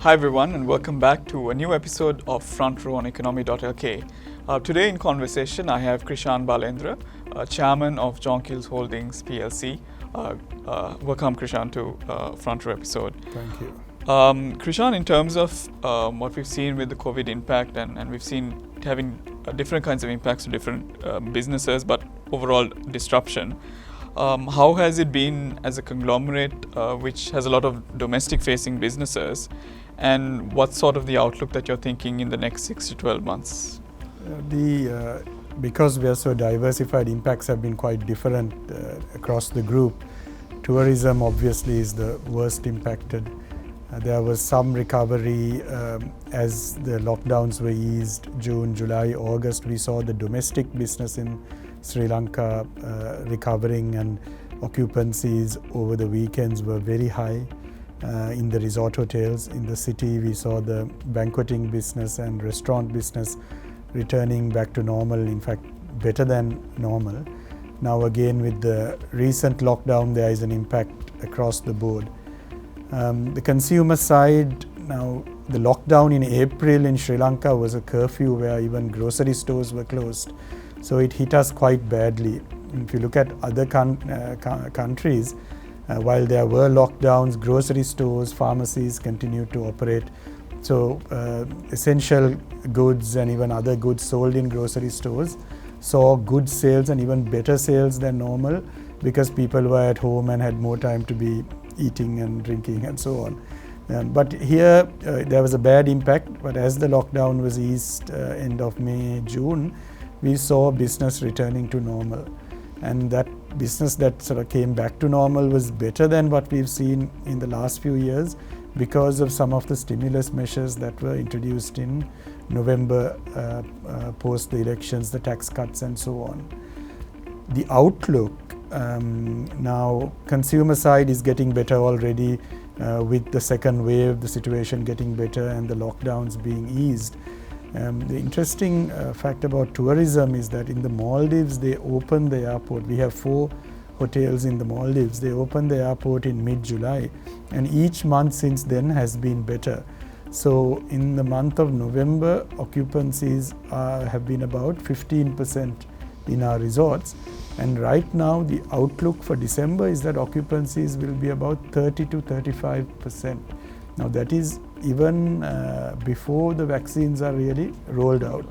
Hi everyone, and welcome back to a new episode of Front Row on Economy.lk. Today in conversation I have Krishan Balendra, Chairman of John Keells Holdings PLC. Welcome Krishan to Front Row episode. Thank you. Krishan, in terms of what we've seen with the COVID impact, and we've seen having different kinds of impacts to different businesses, but overall disruption. How has it been as a conglomerate which has a lot of domestic facing businesses, and what's sort of the outlook that you're thinking in the next 6 to 12 months? Because we are so diversified, impacts have been quite different across the group. Tourism obviously is the worst impacted. There was some recovery as the lockdowns were eased. June, July, August, we saw the domestic business in Sri Lanka recovering, and occupancies over the weekends were very high in the resort hotels. In the city, we saw the banqueting business and restaurant business returning back to normal, in fact better than normal. Now again, with the recent lockdown, there is an impact across the board. The consumer side, now the lockdown in April in Sri Lanka was a curfew where even grocery stores were closed. So it hit us quite badly. If you look at other countries, while there were lockdowns, grocery stores, pharmacies continued to operate. So essential goods and even other goods sold in grocery stores saw good sales and even better sales than normal, because people were at home and had more time to be eating and drinking and so on. But here there was a bad impact, but as the lockdown was eased end of May, June, we saw business returning to normal. And that business that sort of came back to normal was better than what we've seen in the last few years because of some of the stimulus measures that were introduced in November post the elections, the tax cuts and so on. The outlook, now consumer side is getting better already with the second wave, the situation getting better and the lockdowns being eased. The interesting fact about tourism is that in the Maldives, they opened the airport. We have 4 hotels in the Maldives. They opened the airport in mid-July, and each month since then has been better. So in the month of November, occupancies have been about 15% in our resorts. And right now, the outlook for December is that occupancies will be about 30 to 35%. Now that is even before the vaccines are really rolled out.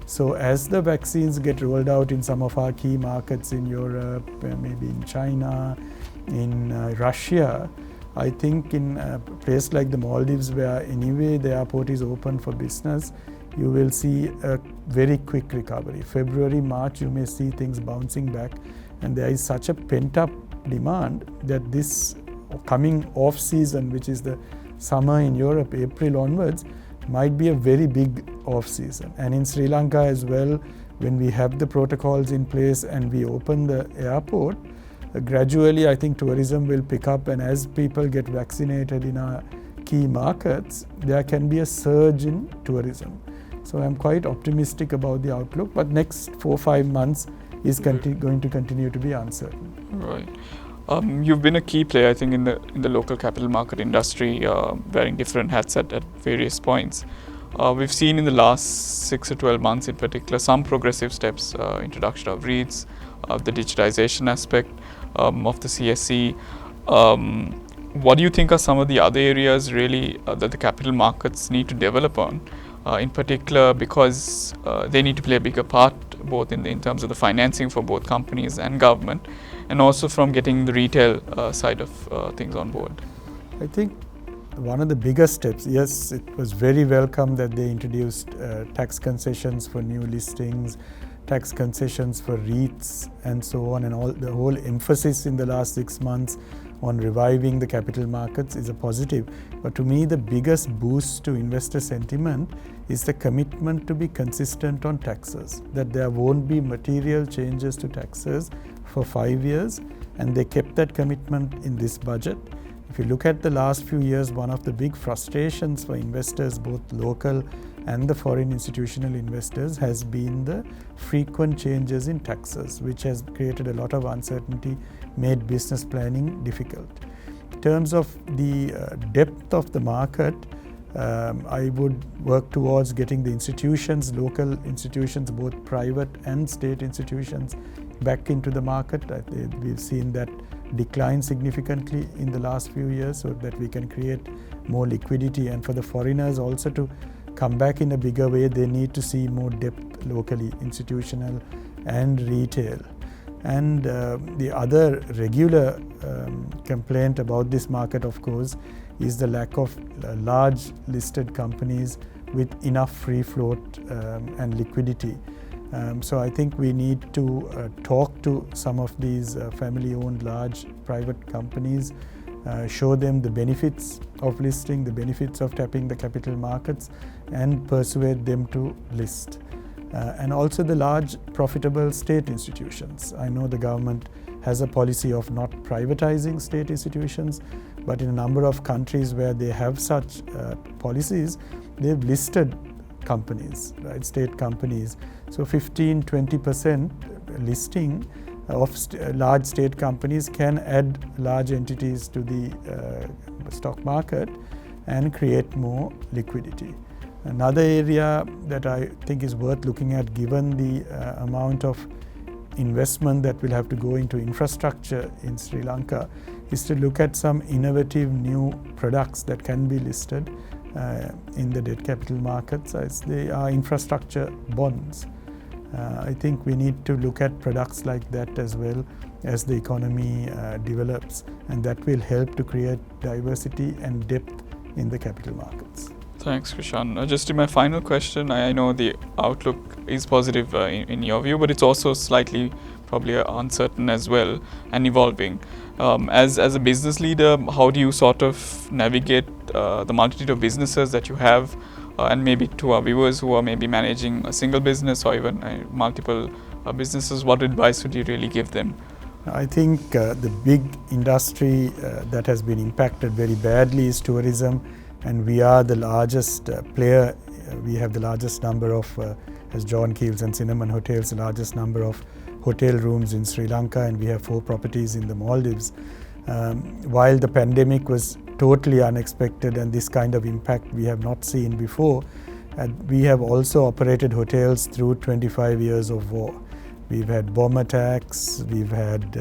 So as the vaccines get rolled out in some of our key markets in Europe, maybe in China, in Russia, I think in a place like the Maldives, where anyway the airport is open for business, you will see a very quick recovery. February, March, you may see things bouncing back, and there is such a pent-up demand that this coming off-season, which is the summer in Europe, April onwards, might be a very big off-season. And in Sri Lanka as well, when we have the protocols in place and we open the airport, gradually I think tourism will pick up, and as people get vaccinated in our key markets, there can be a surge in tourism. So I'm quite optimistic about the outlook, but next 4-5 months is going to continue to be uncertain. Right. You've been a key player, I think, in the local capital market industry, wearing different hats at various points. We've seen in the last 6 to 12 months in particular some progressive steps, introduction of REITs, the digitization aspect of the CSC. What do you think are some of the other areas really that the capital markets need to develop on, in particular because they need to play a bigger part both in terms of the financing for both companies and government, and also from getting the retail side of things on board? I think one of the biggest steps, yes, it was very welcome that they introduced tax concessions for new listings, tax concessions for REITs and so on, and all the whole emphasis in the last 6 months on reviving the capital markets is a positive. But to me, the biggest boost to investor sentiment is the commitment to be consistent on taxes, that there won't be material changes to taxes for 5 years, and they kept that commitment in this budget. If you look at the last few years, one of the big frustrations for investors, both local and the foreign institutional investors, has been the frequent changes in taxes, which has created a lot of uncertainty, made business planning difficult. In terms of the depth of the market, I would work towards getting the institutions, local institutions, both private and state institutions, back into the market. We've seen that decline significantly in the last few years, so that we can create more liquidity. And for the foreigners also to come back in a bigger way, they need to see more depth locally, institutional and retail. And the other regular complaint about this market, of course, is the lack of large listed companies with enough free float and liquidity. So I think we need to talk to some of these family-owned large private companies, show them the benefits of listing, the benefits of tapping the capital markets, and persuade them to list. And also the large profitable state institutions. I know the government has a policy of not privatizing state institutions, but in a number of countries where they have such policies, they've listed companies, right, state companies. So 15-20% listing of large state companies can add large entities to the stock market and create more liquidity. Another area that I think is worth looking at, given the amount of investment that will have to go into infrastructure in Sri Lanka, is to look at some innovative new products that can be listed in the debt capital markets, as they are infrastructure bonds. I think we need to look at products like that as well as the economy develops, and that will help to create diversity and depth in the capital markets. Thanks, Krishan. Just in my final question, I know the outlook is positive in your view, but it's also slightly probably uncertain as well and evolving. As a business leader, how do you sort of navigate the multitude of businesses that you have, and maybe to our viewers who are maybe managing a single business or even multiple businesses, what advice would you really give them? I think the big industry that has been impacted very badly is tourism, and we are the largest player. We have the largest number of, as John Keells and Cinnamon Hotels, the largest number of hotel rooms in Sri Lanka, and we have 4 properties in the Maldives. While the pandemic was totally unexpected and this kind of impact we have not seen before, we have also operated hotels through 25 years of war. We've had bomb attacks, we've had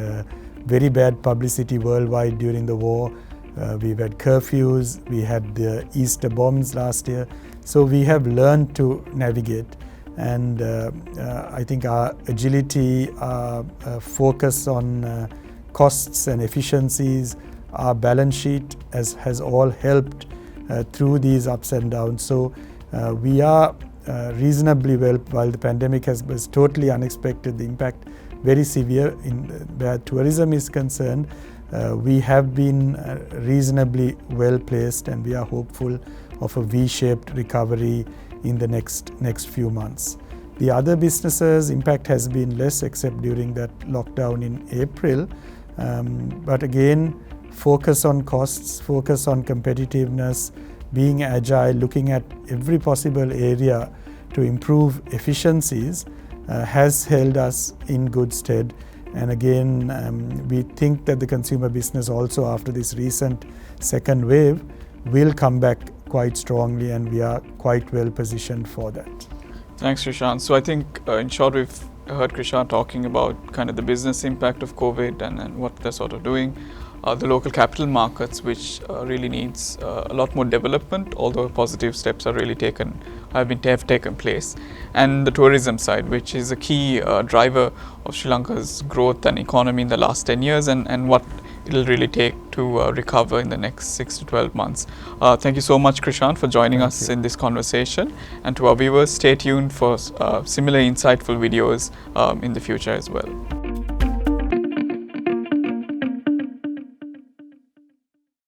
very bad publicity worldwide during the war, we've had curfews, we had the Easter bombs last year. So we have learned to navigate, and I think our agility, our focus on costs and efficiencies, our balance sheet has all helped through these ups and downs. So we are reasonably well, while the pandemic was totally unexpected, the impact very severe where tourism is concerned. We have been reasonably well placed, and we are hopeful of a V-shaped recovery in the next few months. The other businesses, impact has been less, except during that lockdown in April. But again, focus on costs, focus on competitiveness, being agile, looking at every possible area to improve efficiencies has held us in good stead. And again, we think that the consumer business also, after this recent second wave, will come back quite strongly, and we are quite well positioned for that. Thanks, Krishan. So I think in short, we've heard Krishan talking about kind of the business impact of COVID and what they're sort of doing. The local capital markets, which really needs a lot more development, although positive steps are really have taken place, and the tourism side, which is a key driver of Sri Lanka's growth and economy in the last 10 years, and what it'll really take to recover in the next 6 to 12 months. Thank you so much, Krishan, for joining us in this conversation, and to our viewers, stay tuned for similar insightful videos in the future as well.